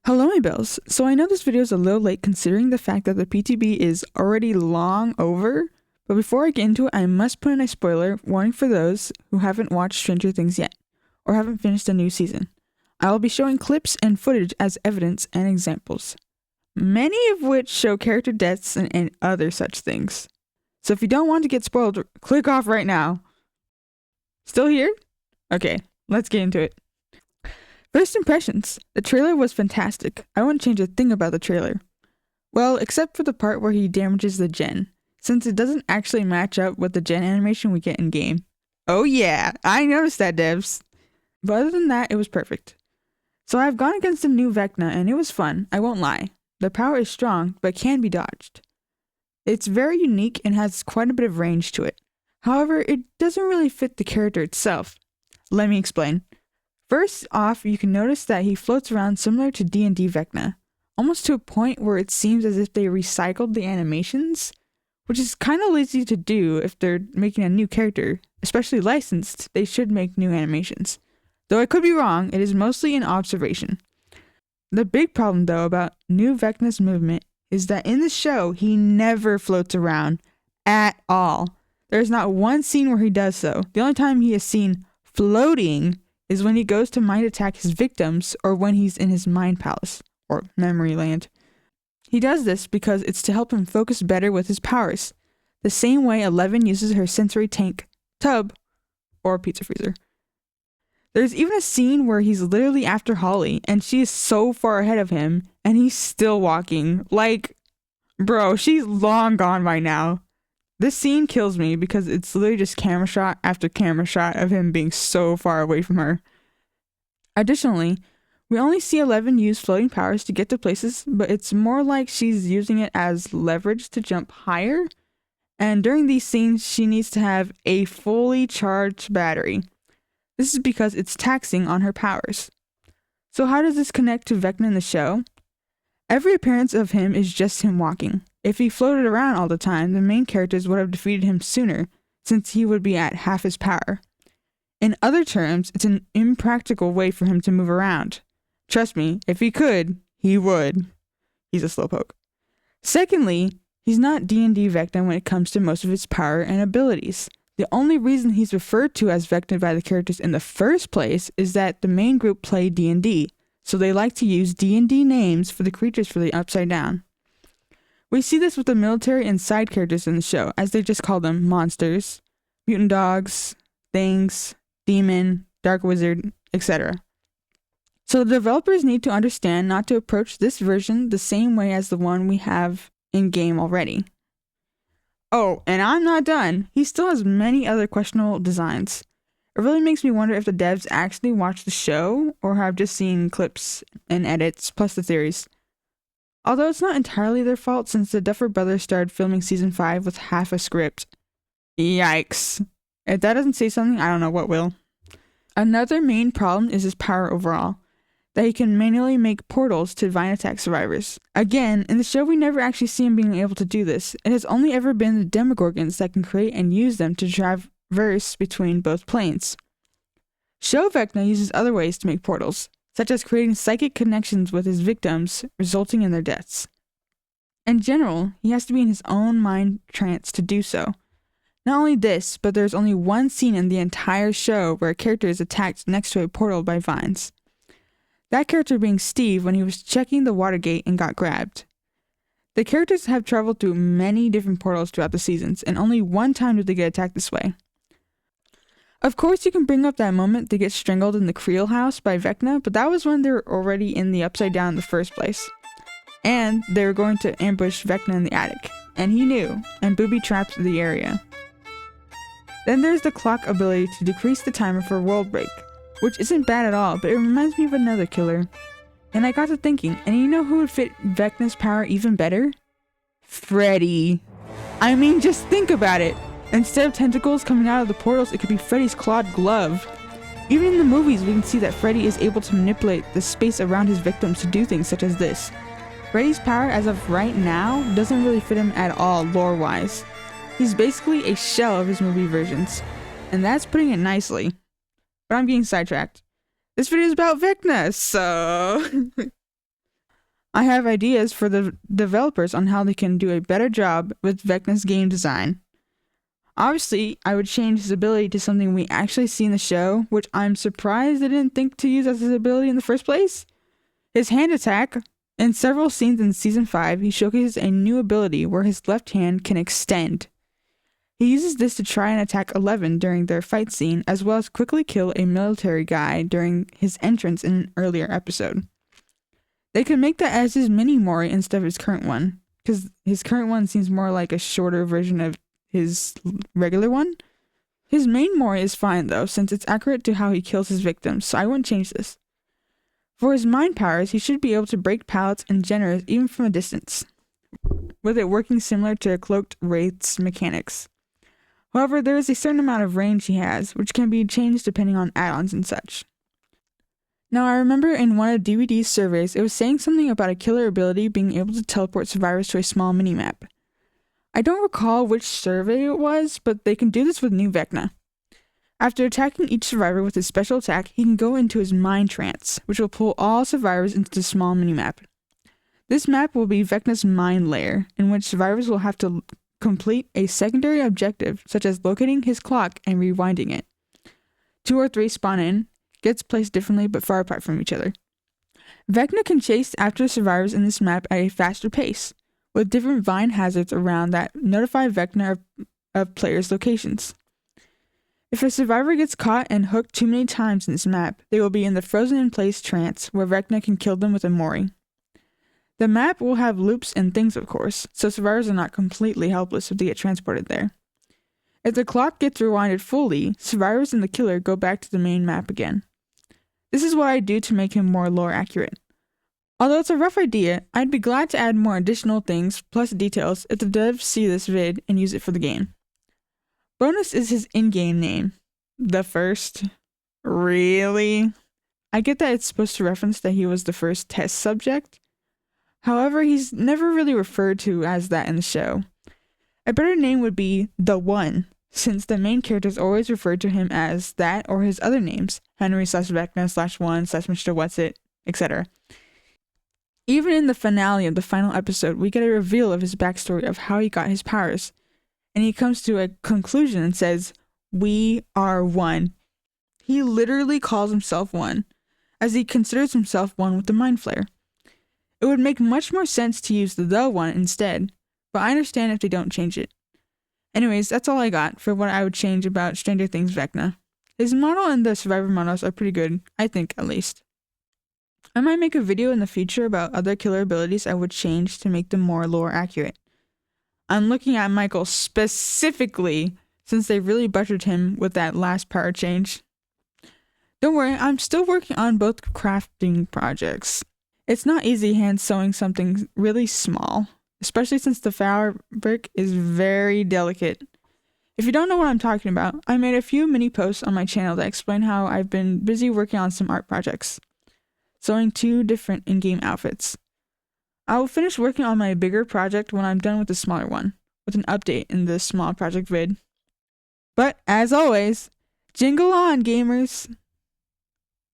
Hello my bells. So I know this video is a little late considering the fact that the PTB is already long over, but before I get into it I must put in a spoiler warning for those who haven't watched Stranger Things yet, or haven't finished a new season. I will be showing clips and footage as evidence and examples, many of which show character deaths and other such things. So if you don't want to get spoiled, click off right now. Still here? Okay, let's get into it. First impressions. The trailer was fantastic. I wouldn't change a thing about the trailer. Well, except for the part where he damages the gen, since it doesn't actually match up with the gen animation we get in game. Oh yeah, I noticed that, devs. But other than that, it was perfect. So I've gone against the new Vecna and it was fun, I won't lie. The power is strong, but can be dodged. It's very unique and has quite a bit of range to it. However, it doesn't really fit the character itself. Let me explain. First off, you can notice that he floats around similar to D&D Vecna, almost to a point where it seems as if they recycled the animations, which is kind of lazy to do if they're making a new character, especially licensed, they should make new animations. Though I could be wrong, it is mostly an observation. The big problem though about new Vecna's movement is that in the show, he never floats around at all. There's not one scene where he does so. The only time he is seen floating is when he goes to mind attack his victims or when he's in his mind palace, or memory land. He does this because it's to help him focus better with his powers, the same way 11 uses her sensory tank, tub, or pizza freezer. There's even a scene where he's literally after Holly, and she is so far ahead of him, and he's still walking. Like, bro, she's long gone by now. This scene kills me because it's literally just camera shot after camera shot of him being so far away from her. Additionally, we only see 11 use floating powers to get to places, but it's more like she's using it as leverage to jump higher. And during these scenes, she needs to have a fully charged battery. This is because it's taxing on her powers. So how does this connect to Vecna in the show? Every appearance of him is just him walking. If he floated around all the time, the main characters would have defeated him sooner, since he would be at half his power. In other terms, it's an impractical way for him to move around. Trust me, if he could, he would. He's a slowpoke. Secondly, he's not D&D Vecna when it comes to most of his power and abilities. The only reason he's referred to as Vecna by the characters in the first place is that the main group play D&D, so they like to use D&D names for the creatures for the Upside Down. We see this with the military and side characters in the show, as they just call them monsters, mutant dogs, things, demon, dark wizard, etc. So the developers need to understand not to approach this version the same way as the one we have in-game already. Oh, and I'm not done. He still has many other questionable designs. It really makes me wonder if the devs actually watched the show or have just seen clips and edits plus the theories. Although it's not entirely their fault since the Duffer Brothers started filming season 5 with half a script. Yikes. If that doesn't say something, I don't know what will. Another main problem is his power overall, that he can manually make portals to divine attack survivors. Again, in the show we never actually see him being able to do this. It has only ever been the Demogorgons that can create and use them to traverse between both planes. Show Vecna uses other ways to make portals, such as creating psychic connections with his victims, resulting in their deaths. In general, he has to be in his own mind trance to do so. Not only this, but there's only one scene in the entire show where a character is attacked next to a portal by vines. That character being Steve when he was checking the water gate and got grabbed. The characters have traveled through many different portals throughout the seasons, and only one time did they get attacked this way. Of course, you can bring up that moment they get strangled in the Creel house by Vecna, but that was when they were already in the Upside Down in the first place. And they were going to ambush Vecna in the attic, and he knew, and booby-trapped the area. Then there's the clock ability to decrease the timer for world break, which isn't bad at all, but it reminds me of another killer. And I got to thinking, and you know who would fit Vecna's power even better? Freddy. I mean, just think about it. Instead of tentacles coming out of the portals, it could be Freddy's clawed glove. Even in the movies, we can see that Freddy is able to manipulate the space around his victims to do things such as this. Freddy's power, as of right now, doesn't really fit him at all lore-wise. He's basically a shell of his movie versions, and that's putting it nicely. But I'm getting sidetracked. This video is about Vecna, so... I have ideas for the developers on how they can do a better job with Vecna's game design. Obviously, I would change his ability to something we actually see in the show, which I'm surprised they didn't think to use as his ability in the first place. His hand attack. In several scenes in Season 5, he showcases a new ability where his left hand can extend. He uses this to try and attack 11 during their fight scene, as well as quickly kill a military guy during his entrance in an earlier episode. They could make that as his mini mori instead of his current one, because his current one seems more like a shorter version of his regular one. His main mori is fine though, since it's accurate to how he kills his victims, so I wouldn't change this. For his mind powers, he should be able to break pallets and generators even from a distance, with it working similar to Cloaked Wraith's mechanics. However, there is a certain amount of range he has, which can be changed depending on add-ons and such. Now, I remember in one of DVD's surveys, it was saying something about a killer ability being able to teleport survivors to a small minimap. I don't recall which survey it was, but they can do this with new Vecna. After attacking each survivor with his special attack, he can go into his mind trance, which will pull all survivors into the small minimap. This map will be Vecna's mind layer, in which survivors will have to complete a secondary objective, such as locating his clock and rewinding it. 2 or 3 spawn in, gets placed differently but far apart from each other. Vecna can chase after survivors in this map at a faster pace, with different vine hazards around that notify Vecna of players' locations. If a survivor gets caught and hooked too many times in this map, they will be in the frozen in place trance where Vecna can kill them with a mori. The map will have loops and things, of course, so survivors are not completely helpless if they get transported there. If the clock gets rewinded fully, survivors and the killer go back to the main map again. This is what I do to make him more lore accurate. Although it's a rough idea, I'd be glad to add more additional things plus details if the devs see this vid and use it for the game. Bonus is his in-game name. The First? Really? I get that it's supposed to reference that he was the first test subject. However, he's never really referred to as that in the show. A better name would be The One, since the main characters always referred to him as that or his other names, Henry/Vecna/1/Mr. Whatsit, etc. Even in the finale of the final episode, we get a reveal of his backstory of how he got his powers. And he comes to a conclusion and says, "We are one." He literally calls himself one, as he considers himself one with the Mind Flayer. It would make much more sense to use the one instead, but I understand if they don't change it. Anyways, that's all I got for what I would change about Stranger Things Vecna. His model and the survivor models are pretty good, I think at least. I might make a video in the future about other killer abilities I would change to make them more lore accurate. I'm looking at Michael specifically since they really butchered him with that last power change. Don't worry, I'm still working on both crafting projects. It's not easy hand sewing something really small, especially since the fabric is very delicate. If you don't know what I'm talking about, I made a few mini posts on my channel that explain how I've been busy working on some art projects, sewing 2 different in-game outfits. I will finish working on my bigger project when I'm done with the smaller one, with an update in the small project vid. But as always, jingle on, gamers!